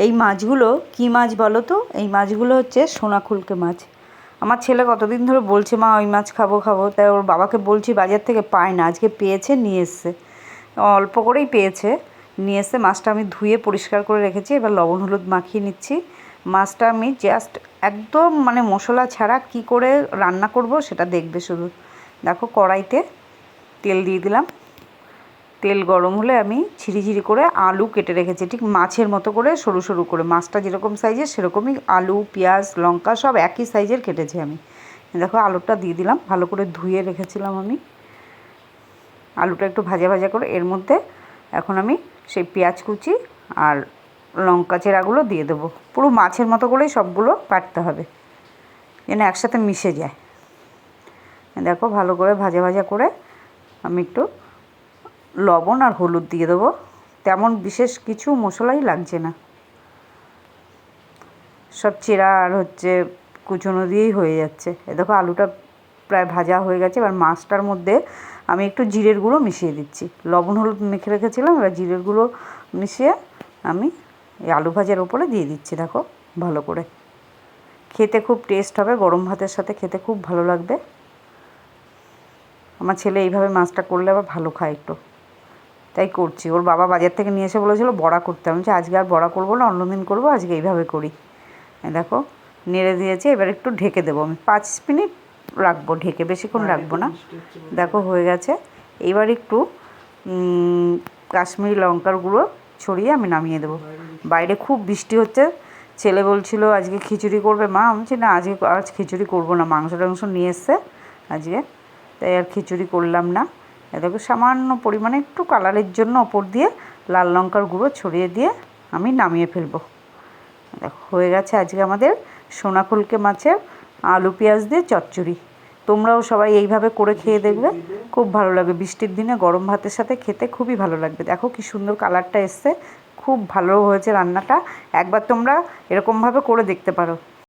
এই মাছগুলো কী মাছ বলো তো? এই মাছগুলো হচ্ছে সোনাখুলকে মাছ। আমার ছেলে কতদিন ধরে বলছে মা ওই মাছ খাবো খাবো, তাই ওর বাবাকে বলছি বাজার থেকে পায় না, আজকে পেয়েছে নিয়ে এসছে। অল্প করেই পেয়েছে, নিয়ে এসে মাছটা আমি ধুয়ে পরিষ্কার করে রেখেছি। এবার লবণ হলুদ মাখিয়ে নিচ্ছি। মাছটা আমি জাস্ট একদম মশলা ছাড়া কি করে রান্না করব সেটা দেখবে শুধু। দেখো কড়াইতে তেল দিয়ে দিলাম। তেল গরম হলে আমি ঝিরিঝিরি করে আলু কেটে রেখেছি, ঠিক মাছের মতো করে সরু সরু করে। মাছটা যেরকম সাইজের সেরকমই আলু পেঁয়াজ লঙ্কা সব একই সাইজের কেটেছি আমি। দেখো আলুটা দিয়ে দিলাম, ভালো করে ধুয়ে রেখেছিলাম আমি। আলুটা একটু ভাজা ভাজা করে এর মধ্যে এখন আমি সেই পেঁয়াজ কুচি আর লঙ্কা চেরাগুলো দিয়ে দেবো। পুরো মাছের মতো করেই সবগুলো কাটতে হবে যেন একসাথে মিশে যায়। দেখো ভালো করে ভাজা ভাজা করে আমি একটু লবণ আর হলুদ দিয়ে দেবো। তেমন বিশেষ কিছু মশলাই লাগছে না, সব চেরা আর কুচনো দিয়েই হয়ে যাচ্ছে। এ দেখো আলুটা প্রায় ভাজা হয়ে গেছে। এবার মাছটার মধ্যে আমি একটু জিরের গুঁড়ো মিশিয়ে দিচ্ছি। লবণ হলুদ মেখে রেখেছিলাম, এবার জিরের গুঁড়ো মিশিয়ে আমি এই আলু ভাজার ওপরে দিয়ে দিচ্ছি। দেখো ভালো করে, খেতে খুব টেস্ট হবে, গরম ভাতের সাথে খেতে খুব ভালো লাগবে। আমার ছেলে এইভাবে মাছটা করলে আবার ভালো খায় একটু, তাই করছি। ওর বাবা বাজার থেকে নিয়ে এসে বলেছিল বড়া করতে, আমি বলছি আজকে আর বড়া করবো না, অন্যদিন করবো, আজকে এইভাবে করি। দেখো নেড়ে দিয়েছি, এবার একটু ঢেকে দেবো। আমি 5 মিনিট রাখবো ঢেকে, বেশিক্ষণ রাখবো না। দেখো হয়ে গেছে। এইবার একটু কাশ্মীরি লঙ্কার গুঁড়ো ছড়িয়ে আমি নামিয়ে দেবো। বাইরে খুব বৃষ্টি হচ্ছে। ছেলে বলছিল আজকে খিচুড়ি করবে মা, আমি বলছি না আজ খিচুড়ি করবো না, মাংস টাংস নিয়ে এসছে আজকে, তাই আর খিচুড়ি করলাম না। দেখো সামান্য পরিমাণে একটু কালারের জন্য ওপর দিয়ে লাল লঙ্কার গুঁড়ো ছড়িয়ে দিয়ে আমি নামিয়ে ফেলবো। দেখো হয়ে গেছে আজকে আমাদের সোনাখুলকে মাছের আলু পেঁয়াজ দিয়ে চচ্চড়ি। তোমরাও সবাই এইভাবে করে খেয়ে দেখবে, খুব ভালো লাগবে। বৃষ্টির দিনে গরম ভাতের সাথে খেতে খুবই ভালো লাগবে। দেখো কি সুন্দর কালারটা এসছে, খুব ভালো হয়েছে রান্নাটা। একবার তোমরা এরকমভাবে করে দেখতে পারো।